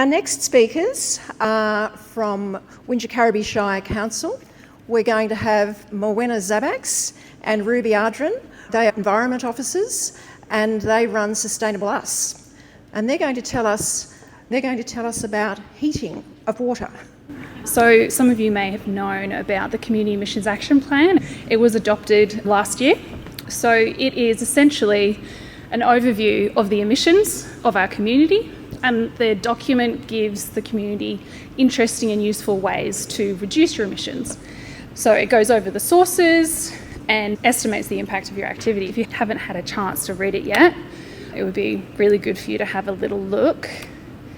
Our next speakers are from Wingecarribee Shire Council. We're going to have Morwenna Zabaks and Ruby Ardren. They are environment officers and they run Sustainable Us. And they're going to tell us about heating of water. So some of you may have known about the Community Emissions Action Plan. It was adopted last year. So it is essentially an overview of the emissions of our community, and the document gives the community interesting and useful ways to reduce your emissions. So it goes over the sources and estimates the impact of your activity. If you haven't had a chance to read it yet, it would be really good for you to have a little look.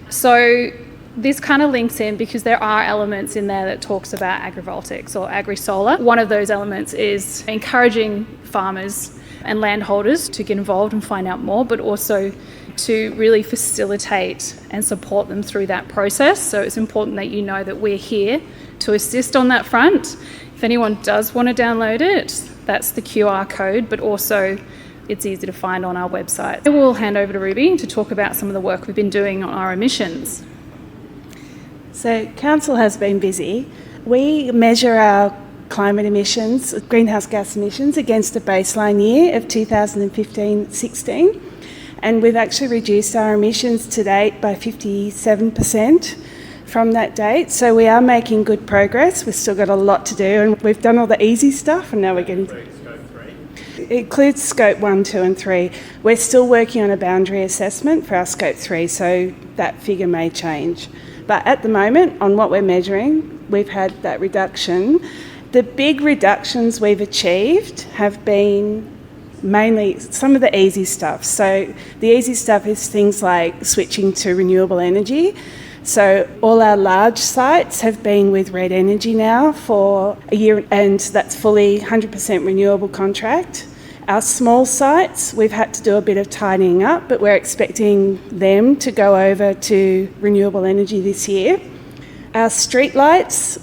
So this kind of links in because there are elements in there that talks about agrivoltaics or agri-solar. One of those elements is encouraging farmers and landholders to get involved and find out more, but also to really facilitate and support them through that process. So it's important that you know that we're here to assist on that front. If anyone does want to download it, that's the QR code, but also it's easy to find on our website. I will hand over to Ruby to talk about some of the work we've been doing on our emissions. So Council has been busy. We measure our climate emissions, greenhouse gas emissions, against a baseline year of 2015-16, and we've actually reduced our emissions to date by 57% from that date. So we are making good progress. We've still got a lot to do, and we've done all the easy stuff, and now we're getting to Scope 3. It includes Scope 1, 2 and 3. We're still working on a boundary assessment for our Scope 3, so that figure may change. But at the moment, on what we're measuring, we've had that reduction. The big reductions we've achieved have been mainly some of the easy stuff. So the easy stuff is things like switching to renewable energy. So all our large sites have been with Red Energy now for a year, and that's fully 100% renewable contract. Our small sites, we've had to do a bit of tidying up, but we're expecting them to go over to renewable energy this year. Our streetlights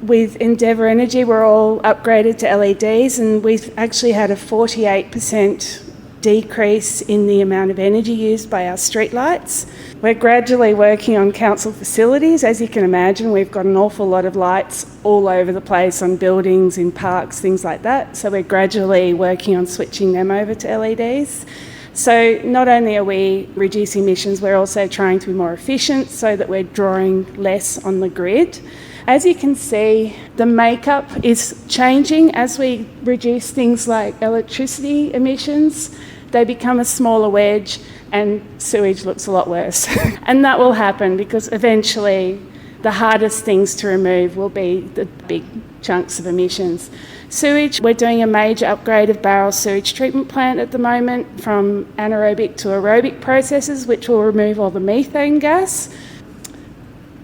with Endeavour Energy were all upgraded to LEDs, and we've actually had a 48% decrease in the amount of energy used by our streetlights. We're gradually working on council facilities. As you can imagine, we've got an awful lot of lights all over the place on buildings, in parks, things like that. So we're gradually working on switching them over to LEDs. So not only are we reducing emissions, we're also trying to be more efficient so that we're drawing less on the grid. As you can see, the makeup is changing as we reduce things like electricity emissions. They become a smaller wedge and sewage looks a lot worse. And that will happen because eventually the hardest things to remove will be the big chunks of emissions. Sewage, we're doing a major upgrade of Barrel sewage treatment plant at the moment from anaerobic to aerobic processes, which will remove all the methane gas.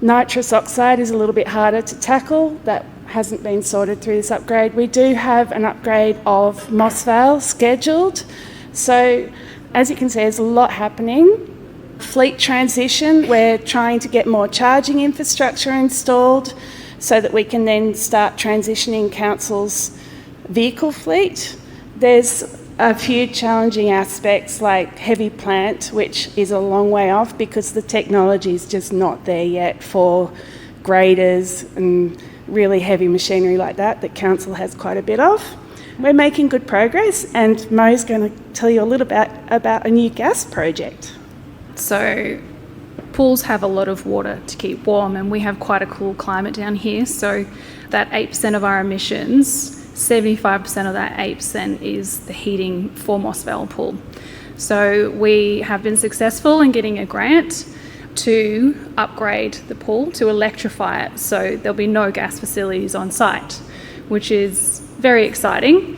Nitrous oxide is a little bit harder to tackle. That hasn't been sorted through this upgrade. We do have an upgrade of Moss Vale scheduled. So as you can see, there's a lot happening. Fleet transition, we're trying to get more charging infrastructure installed so that we can then start transitioning council's vehicle fleet. There's a few challenging aspects like heavy plant, which is a long way off because the technology is just not there yet for graders and really heavy machinery like that council has quite a bit of. We're making good progress, and Mo's going to tell you a little bit about a new gas project. So pools have a lot of water to keep warm, and we have quite a cool climate down here. So that 8% of our emissions, 75% of that 8% is the heating for Moss Vale Pool. So we have been successful in getting a grant to upgrade the pool to electrify it. So there'll be no gas facilities on site, which is very exciting.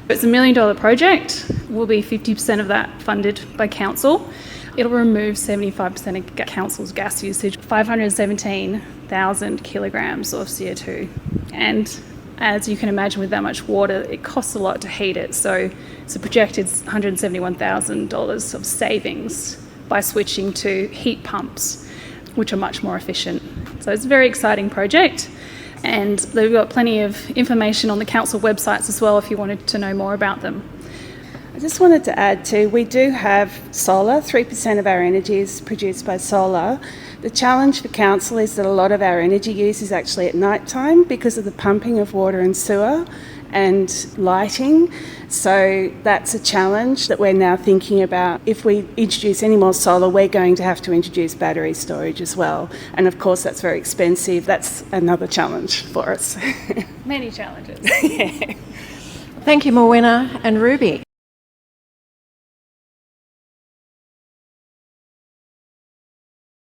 It's a $1 million project. Will be 50% of that funded by council. It'll remove 75% of council's gas usage, 517,000 kilograms of CO2. And as you can imagine, with that much water, it costs a lot to heat it. So it's a projected $171,000 of savings by switching to heat pumps, which are much more efficient. So it's a very exciting project. And they've got plenty of information on the council websites as well if you wanted to know more about them. just wanted to add too, we do have solar. 3% of our energy is produced by solar. The challenge for council is that a lot of our energy use is actually at night time because of the pumping of water and sewer and lighting. So that's a challenge that we're now thinking about. If we introduce any more solar, we're going to have to introduce battery storage as well. And of course, that's very expensive. That's another challenge for us. Many challenges. Yeah. Thank you, Morwenna and Ruby.